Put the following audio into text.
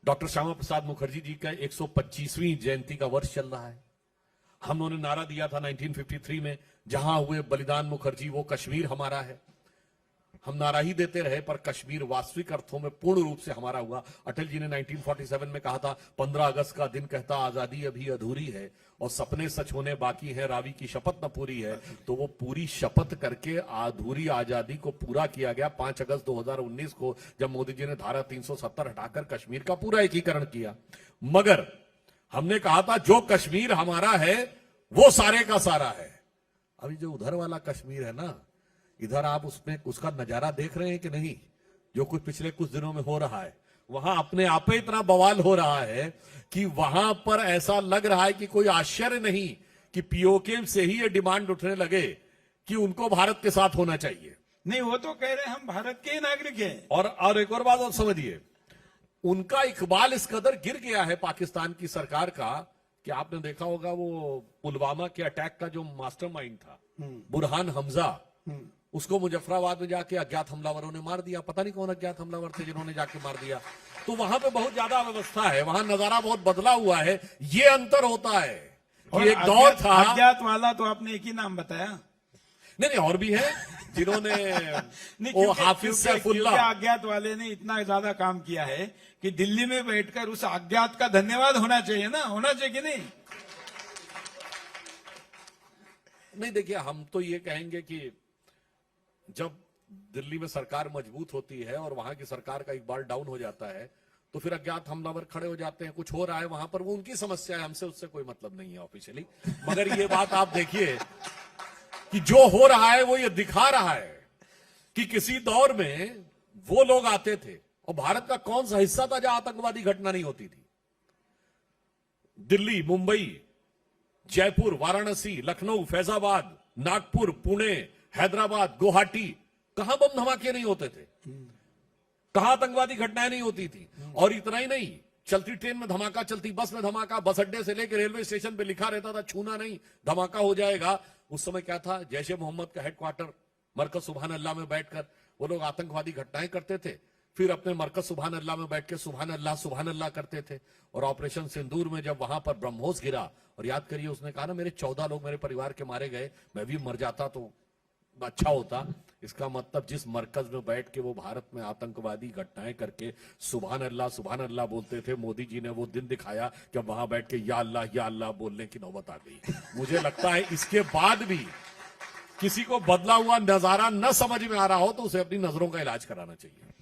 Doctor Shyama Prasad Mukherjee ji का 125वीं जयंती का वर्ष चल रहा है। हमने नारा दिया था 1953 में, जहां हुए बलिदान मुखर्जी वो कश्मीर हमारा है। हम नारा ही देते रहे, पर कश्मीर वास्तविक अर्थों में पूर्ण रूप से हमारा हुआ। अटल जी ने 1947 में कहा था, 15 अगस्त का दिन कहता आजादी अभी अधूरी है और सपने सच होने बाकी हैं, रावी की शपथ न पूरी है। तो वो पूरी शपथ करके अधूरी आजादी को पूरा किया गया 5 अगस्त 2019 को, जब मोदी जी ने धारा 370 हटाकर कश्मीर का पूरा एकीकरण किया। मगर हमने कहा था जो कश्मीर हमारा है वो सारे का सारा है। अभी जो उधर वाला कश्मीर है ना, इधर आप उसमें उसका नजारा देख रहे हैं कि नहीं, जो कुछ पिछले कुछ दिनों में हो रहा है। वहां अपने आप ही इतना बवाल हो रहा है कि वहां पर ऐसा लग रहा है कि कोई आश्चर्य नहीं कि पीओके से ही ये डिमांड उठने लगे कि उनको भारत के साथ होना चाहिए। नहीं, वो तो कह रहे हैं हम भारत के ही नागरिक हैं। और एक और बात और समझिए, उनका इकबाल इस कदर गिर गया है पाकिस्तान की सरकार का कि आपने देखा होगा वो पुलवामा के अटैक का जो मास्टरमाइंड था बुरहान हमजा, उसको मुजफ्फराबाद में जाके अज्ञात हमलावरों ने मार दिया। पता नहीं कौन अज्ञात हमलावर थे जिन्होंने जाके मार दिया। तो वहां पे बहुत ज्यादा व्यवस्था है, वहां नजारा बहुत बदला हुआ है। ये अंतर होता है कि एक दौर था। अज्ञात वाला तो आपने एक ही नाम बताया। नहीं, और भी है जिन्होंने वो हाफिज सैफुल्लाह, अज्ञात वाले ने इतना ज्यादा काम किया है कि दिल्ली में बैठकर उस अज्ञात का धन्यवाद होना चाहिए ना, होना चाहिए कि नहीं? नहीं, देखिए, हम तो ये कहेंगे कि जब दिल्ली में सरकार मजबूत होती है और वहां की सरकार का एक बार डाउन हो जाता है तो फिर अज्ञात हमलावर खड़े हो जाते हैं। कुछ हो रहा है वहां पर, वो उनकी समस्या है, हमसे उससे कोई मतलब नहीं है ऑफिशियली। मगर ये बात आप देखिए कि जो हो रहा है वो ये दिखा रहा है कि किसी दौर में वो लोग आते थे और भारत का कौन सा हिस्सा था जहां आतंकवादी घटना नहीं होती थी। दिल्ली, मुंबई, जयपुर, वाराणसी, लखनऊ, फैजाबाद, नागपुर, पुणे, हैदराबाद, गुवाहाटी, कहां बम धमाके नहीं होते थे, कहां आतंकवादी घटनाएं नहीं होती थी। और इतना ही नहीं, चलती ट्रेन में धमाका, चलती बस में धमाका, बस अड्डे से लेकर रेलवे स्टेशन पे लिखा रहता था छूना नहीं, धमाका हो जाएगा। उस समय क्या था, जैश ए मोहम्मद का हेडक्वार्टर मरकज सुभान अल्लाह में बैठकर वो लोग आतंकवादी घटनाएं करते थे। फिर अपने मरकज सुभान अल्लाह में बैठ के सुभान अल्लाह करते थे। और ऑपरेशन सिंदूर में जब वहां पर ब्रह्मोस गिरा, और याद करिए उसने कहा ना, मेरे 14 लोग मेरे परिवार के मारे गए, मैं भी मर जाता तो अच्छा होता। इसका मतलब जिस मरकज में बैठ के वो भारत में आतंकवादी घटनाएं करके सुभान अल्लाह बोलते थे, मोदी जी ने वो दिन दिखाया जब वहां बैठ के या अल्लाह बोलने की नौबत आ गई। मुझे लगता है इसके बाद भी किसी को बदला हुआ नजारा न समझ में आ रहा हो तो उसे अपनी नजरों का इलाज कराना चाहिए।